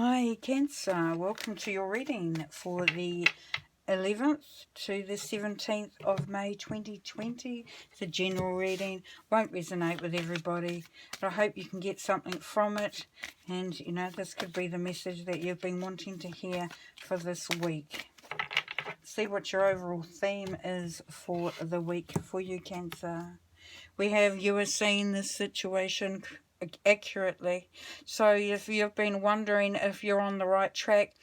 Hi Cancer, welcome to your reading for the 11th to the 17th of May 2020. It's a general reading, won't resonate with everybody, but I hope you can get something from it, and this could be the message that you've been wanting to hear for this week. See what your overall theme is for the week for you, Cancer. We have you are seeing this situation accurately. So if you've been wondering if you're on the right track,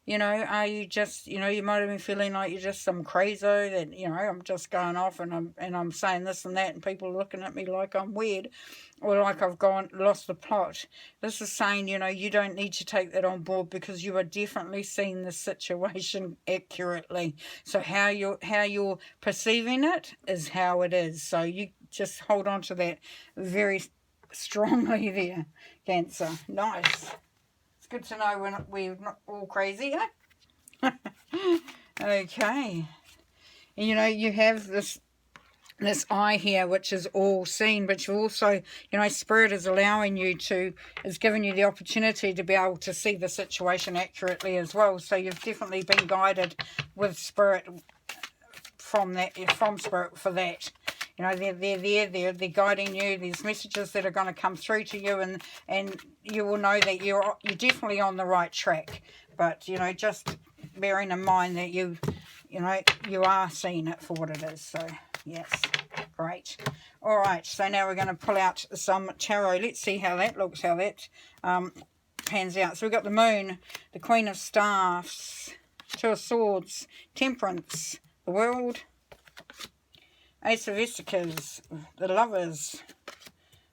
are you just, you might have been feeling like you're just some crazo that, I'm just going off and I'm saying this and that and people are looking at me like I'm weird or like I've lost the plot. This is saying, you don't need to take that on board because you are definitely seeing the situation accurately. So how you're perceiving it is how it is. So you just hold on to that very strongly there, Cancer. Nice. It's good to know we're not all crazy, eh? Okay. And you have this eye here, which is all seen, but you also, Spirit is allowing you is giving you the opportunity to be able to see the situation accurately as well. So you've definitely been guided with Spirit from Spirit for that. They're guiding you. There's messages that are going to come through to you, and you will know that you're definitely on the right track. But just bearing in mind that you are seeing it for what it is. So yes, great. All right. So now we're going to pull out some tarot. Let's see how that looks. How that pans out. So we've got the Moon, the Queen of Staffs, Two of Swords, Temperance, the World, Ace of Vesicas, the Lovers.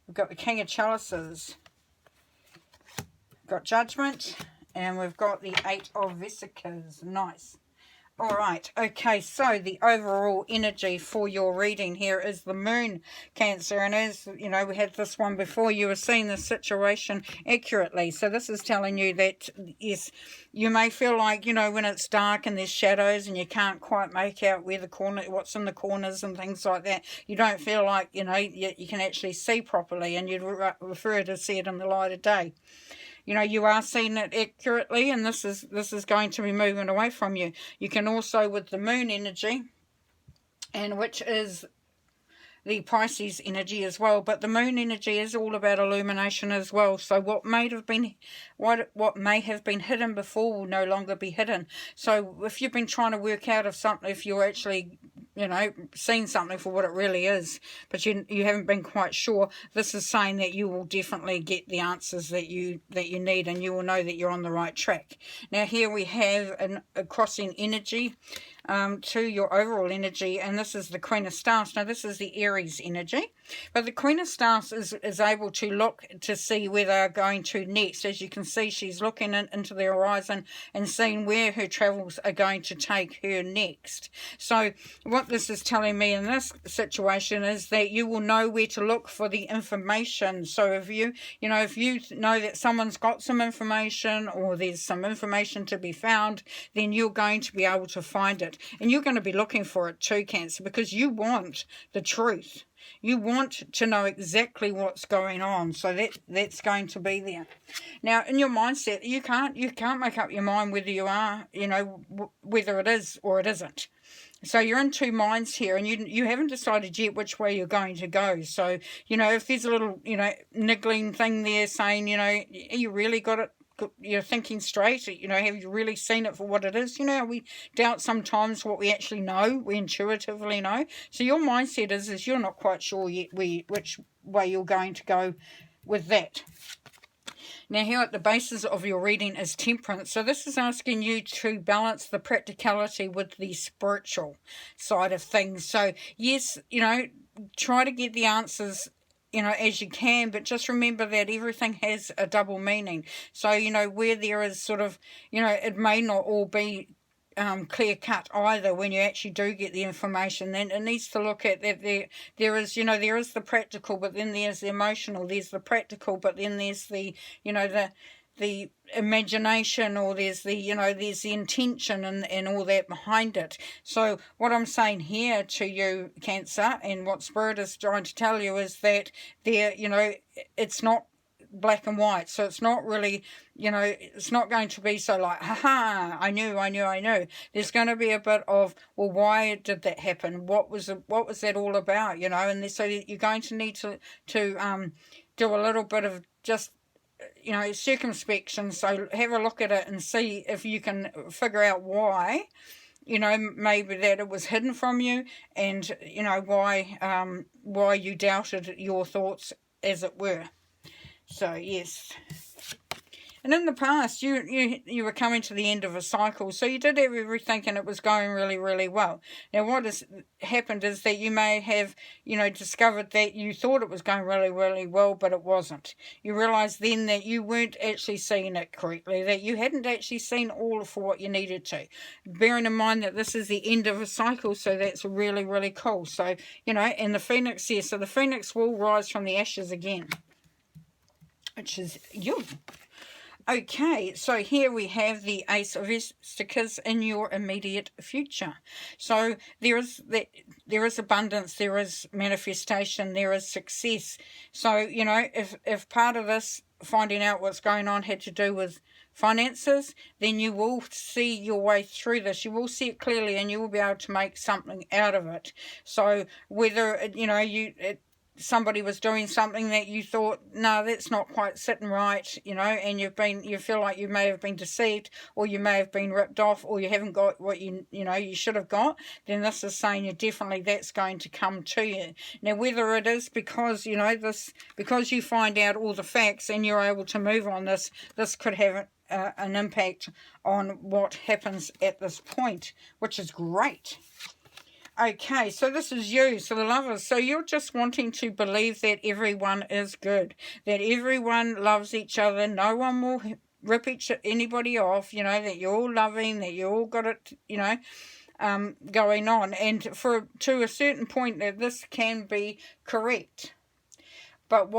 We've got the King of Chalices. We've got Judgment. And we've got the Eight of Vesicas. Nice. All right. Okay, so the overall energy for your reading here is the Moon, Cancer. And as, we had this one before, you were seeing the situation accurately. So this is telling you that, yes, you may feel like, when it's dark and there's shadows and you can't quite make out what's in the corners and things like that, you don't feel like, you can actually see properly, and you'd prefer to see it in the light of day. You are seeing it accurately, and this is going to be moving away from you. You can also, with the Moon energy, and which is the Pisces energy as well, but the Moon energy is all about illumination as well. So what may have been hidden before will no longer be hidden. So if you've been trying to work out if you're actually seeing something for what it really is, but you haven't been quite sure, this is saying that you will definitely get the answers that you need, and you will know that you're on the right track. Now here we have a crossing energy to your overall energy, and this is the Queen of Staffs. Now this is the Aries energy, but the Queen of Staffs is able to look to see where they're going to next. As you can see, she's looking into the horizon and seeing where her travels are going to take her next. So what this is telling me in this situation is that you will know where to look for the information. So if you know that someone's got some information, or there's some information to be found, then you're going to be able to find it. And you're going to be looking for it too, Cancer, because you want the truth. You want to know exactly what's going on. So that's going to be there. Now, in your mindset, you can't make up your mind whether you are, whether it is or it isn't. So you're in two minds here, and you haven't decided yet which way you're going to go. So, if there's a little, niggling thing there saying, you really got it, you're thinking straight, have you really seen it for what it is? We doubt sometimes what we actually know, we intuitively know. So your mindset is you're not quite sure yet which way you're going to go with that. Now here at the basis of your reading is Temperance. So this is asking you to balance the practicality with the spiritual side of things. So yes, try to get the answers as you can, but just remember that everything has a double meaning. So, where there is sort of, it may not all be clear cut either when you actually do get the information. Then it needs to look at that there is the practical, but then there's the emotional, there's the practical, but then there's the the imagination, or there's the intention and all that behind it. So what I'm saying here to you, Cancer, and what Spirit is trying to tell you is that it's not black and white. So it's not really, you know, it's not going to be so like, haha, I knew. There's going to be a bit of, well, why did that happen? What was that all about? You know, and so you're going to need to do a little bit of just, you know, circumspection. So have a look at it and see if you can figure out why. You know, maybe that it was hidden from you, and you know why you doubted your thoughts, as it were. So yes. And in the past, you were coming to the end of a cycle, so you did everything and it was going really, really well. Now, what has happened is that you may have, you know, discovered that you thought it was going really, really well, but it wasn't. You realised then that you weren't actually seeing it correctly, that you hadn't actually seen all for what you needed to. Bearing in mind that this is the end of a cycle, so that's really, really cool. So, you know, and the phoenix here, so the phoenix will rise from the ashes again, which is you. Okay, so here we have the Ace of Esticas in your immediate future. So there is abundance, there is manifestation, there is success. So, you know, if part of this finding out what's going on had to do with finances, then you will see your way through this. You will see it clearly and you will be able to make something out of it. So whether, you know, somebody was doing something that you thought, no, that's not quite sitting right, you know, and you feel like you may have been deceived, or you may have been ripped off, or you haven't got what you should have got, then this is saying that's going to come to you. Now, whether it is because, you know, because you find out all the facts and you're able to move on this could have an impact on what happens at this point, which is great. Okay, so this is you, so the lovers. So you're just wanting to believe that everyone is good, that everyone loves each other, no one will rip anybody off, you know, that you're all loving, that you all got it, you know, going on. And to a certain point that this can be correct. But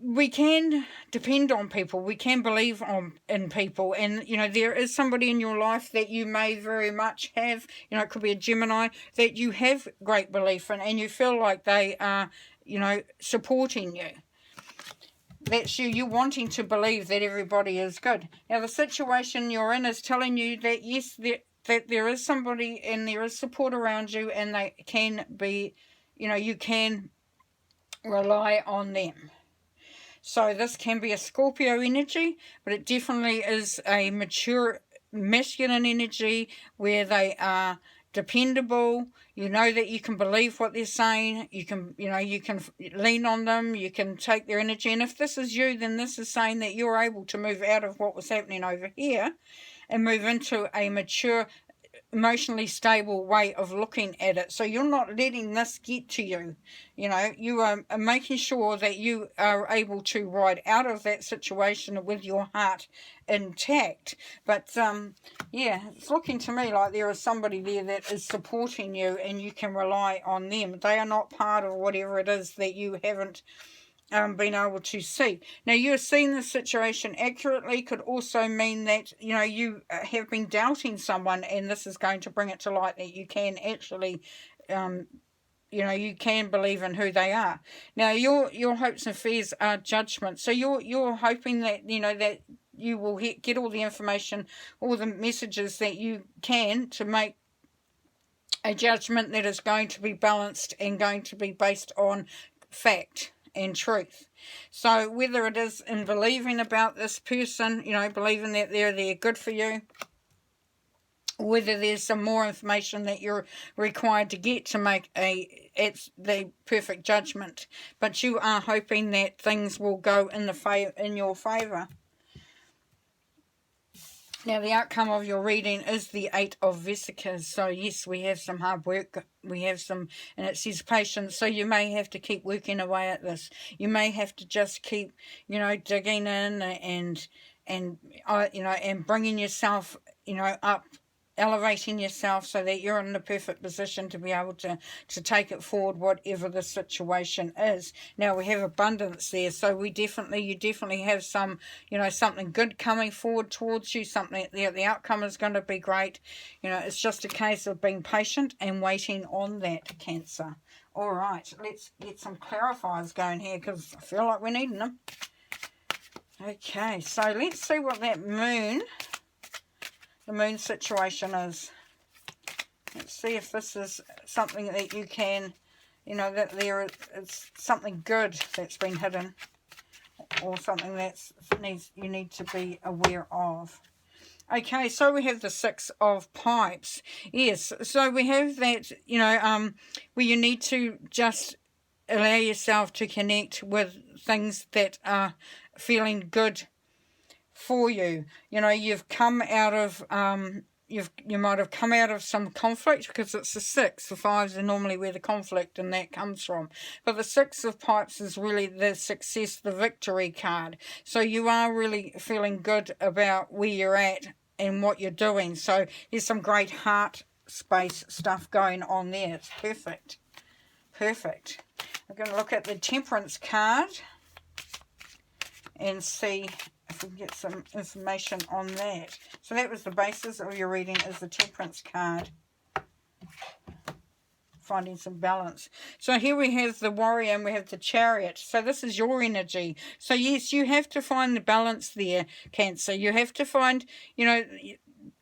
we can depend on people. We can believe in people. And, you know, there is somebody in your life that you may very much have, you know, it could be a Gemini, that you have great belief in and you feel like they are, you know, supporting you. That's you wanting to believe that everybody is good. Now, the situation you're in is telling you that, yes, that there is somebody and there is support around you and they can be, you know, you can rely on them. So this can be a Scorpio energy, but it definitely is a mature masculine energy where they are dependable. You know that you can believe what they're saying. You can lean on them. You can take their energy. And if this is you, then this is saying that you're able to move out of what was happening over here and move into a mature, emotionally stable way of looking at it. So you're not letting this get to you. You know, you are making sure that you are able to ride out of that situation with your heart intact. But yeah, it's looking to me like there is somebody there that is supporting you and you can rely on them. They are not part of whatever it is that you haven't been able to see. Now, you're seeing the situation accurately could also mean that, you know, you have been doubting someone and this is going to bring it to light that you can actually, you know, you can believe in who they are. Now, your hopes and fears are judgment. So you're hoping that, you know, that you will get all the information, all the messages that you can to make a judgment that is going to be balanced and going to be based on fact and truth. So whether it is in believing about this person, you know, believing that they're good for you, whether there's some more information that you're required to get to make the perfect judgment, but you are hoping that things will go in your favor. Now, the outcome of your reading is the Eight of Vesicas. So, yes, we have some hard work. We have some, and it says patience. So, you may have to keep working away at this. You may have to just keep, you know, digging in and you know, and bringing yourself, you know, up, elevating yourself so that you're in the perfect position to be able to take it forward, whatever the situation is. Now, we have abundance there, so you definitely have some, you know, something good coming forward towards you, something, the outcome is going to be great. You know, it's just a case of being patient and waiting on that, Cancer. All right, let's get some clarifiers going here because I feel like we're needing them. Okay, so let's see what that the moon situation is. Let's see if this is something that you can, you know, that it's something good that's been hidden, or something you need to be aware of. Okay, so we have the Six of Pipes. Yes, so we have that, you know, where you need to just allow yourself to connect with things that are feeling good for you. You know, you've come out of you might have come out of some conflict, because it's the six. The fives are normally where the conflict and that comes from. But the Six of Pipes is really the success, the victory card. So you are really feeling good about where you're at and what you're doing. So there's some great heart space stuff going on there. It's perfect. Perfect. I'm going to look at the Temperance card and see if we can get some information on that. So that was the basis of your reading, is the Temperance card. Finding some balance. So here we have the Warrior and we have the Chariot. So this is your energy. So yes, you have to find the balance there, Cancer. You have to find, you know,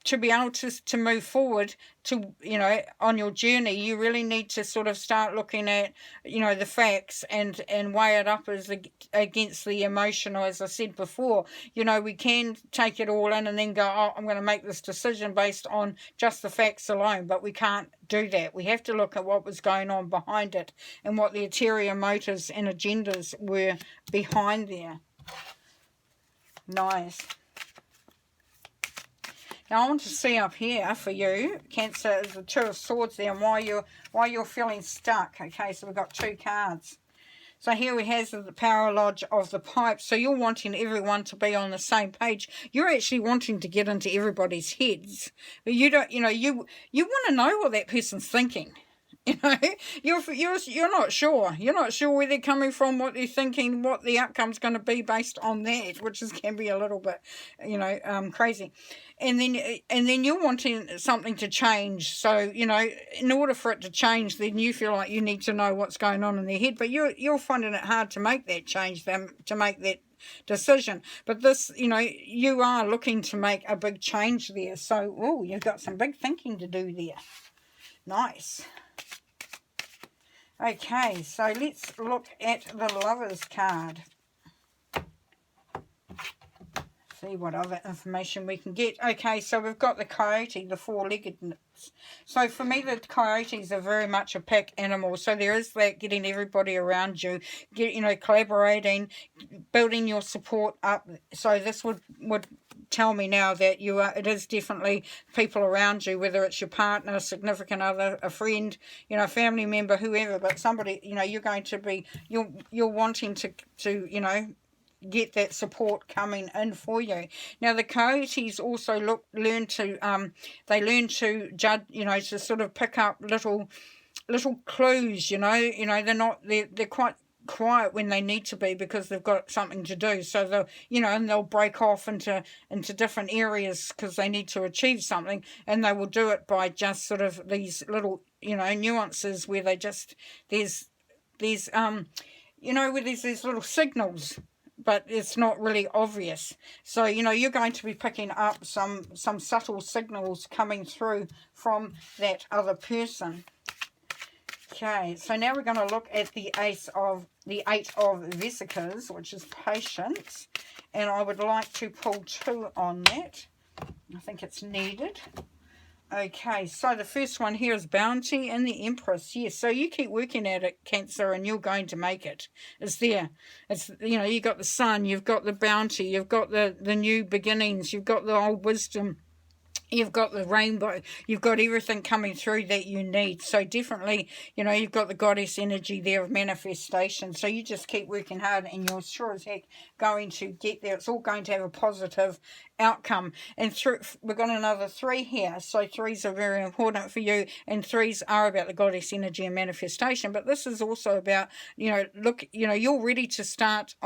to be able to move forward to, you know, on your journey, you really need to sort of start looking at, you know, the facts and weigh it up as against the emotional. As I said before, you know, we can take it all in and then go, oh, I'm going to make this decision based on just the facts alone, but we can't do that. We have to look at what was going on behind it and what the ulterior motives and agendas were behind there. Nice. Now I want to see up here for you, Cancer, is the Two of Swords there, and why you're feeling stuck. Okay, so we've got two cards. So here we have the Paralogue of the Pipe. So you're wanting everyone to be on the same page. You're actually wanting to get into everybody's heads, but you don't. You know, you want to know what that person's thinking. You know, you're not sure. You're not sure where they're coming from, what they're thinking, what the outcome's going to be based on that, which can be a little bit, you know, crazy. And then you're wanting something to change. So, you know, in order for it to change, then you feel like you need to know what's going on in their head. But you're finding it hard to make that change, to make that decision. But this, you know, you are looking to make a big change there. So, oh, you've got some big thinking to do there. Nice. Okay, so let's look at the Lovers card. See what other information we can get. Okay, so we've got the Coyote, the four-leggedness. So for me, the coyotes are very much a pack animal. So there is that getting everybody around you, you know, collaborating, building your support up. So this would tell me now that it is definitely people around you, whether it's your partner, a significant other, a friend, you know, a family member, whoever, but somebody, you know, you're going to be, you're wanting to you know, get that support coming in for you. Now the coyotes also learn to judge, you know, to sort of pick up little clues, you know, they're quite quiet when they need to be because they've got something to do. So they'll, you know, and they'll break off into different areas because they need to achieve something, and they will do it by just sort of these little, you know, nuances where they just there's you know, where there's these little signals, but it's not really obvious. So, you know, you're going to be picking up some subtle signals coming through from that other person. Okay, so now we're going to look at the Eight of Vesicas, which is patience. And I would like to pull two on that. I think it's needed. Okay, so the first one here is Bounty and the Empress. Yes, so you keep working at it, Cancer, and you're going to make it. It's there. It's, you know, you've got the Sun, you've got the Bounty, you've got the new beginnings, you've got the old wisdom, you've got the rainbow, you've got everything coming through that you need. So definitely, you know, you've got the goddess energy there of manifestation. So you just keep working hard and you're sure as heck going to get there. It's all going to have a positive outcome. And we've got another three here. So threes are very important for you, and threes are about the goddess energy and manifestation. But this is also about, you know, look, you know, you're ready to start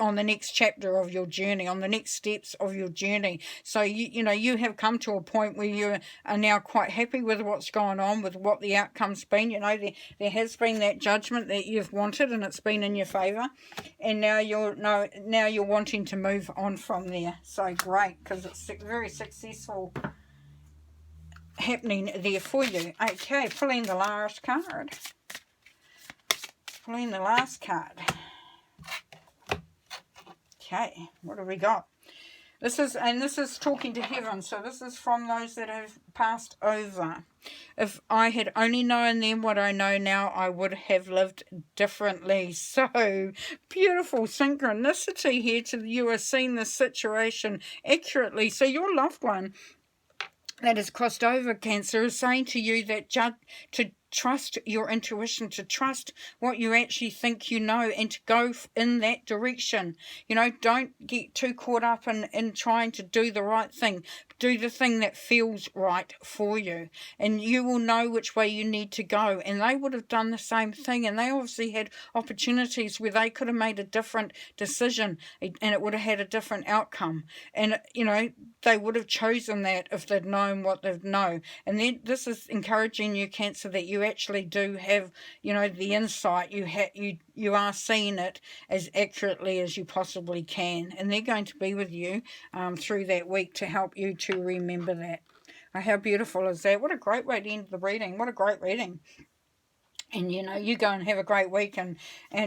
on the next chapter of your journey, on the next steps of your journey. So you know, you have come to a point where you are now quite happy with what's going on, with what the outcome's been. You know, there has been that judgment that you've wanted, and it's been in your favour, and now you're wanting to move on from there. So great, because it's very successful happening there for you. Okay, pulling the last card. Pulling the last card. Okay, what have we got? This is talking to heaven, so this is from those that have passed over. If I had only known then what I know now, I would have lived differently. So, beautiful synchronicity here to you are seeing this situation accurately. So your loved one that has crossed over, Cancer, is saying to you that to trust your intuition, to trust what you actually think you know, and to go in that direction. You know, don't get too caught up in trying to do the right thing. Do the thing that feels right for you, and you will know which way you need to go. And they would have done the same thing, and they obviously had opportunities where they could have made a different decision, and it would have had a different outcome. And, you know, they would have chosen that if they'd known what they've known. And then this is encouraging you, Cancer, that you actually do have, you know, the insight. You are seeing it as accurately as you possibly can, and they're going to be with you through that week to help you to remember that. How beautiful is that? What a great way to end the reading. What a great reading. And, you know, you go and have a great week, and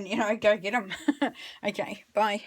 you know, go get them. Okay, bye.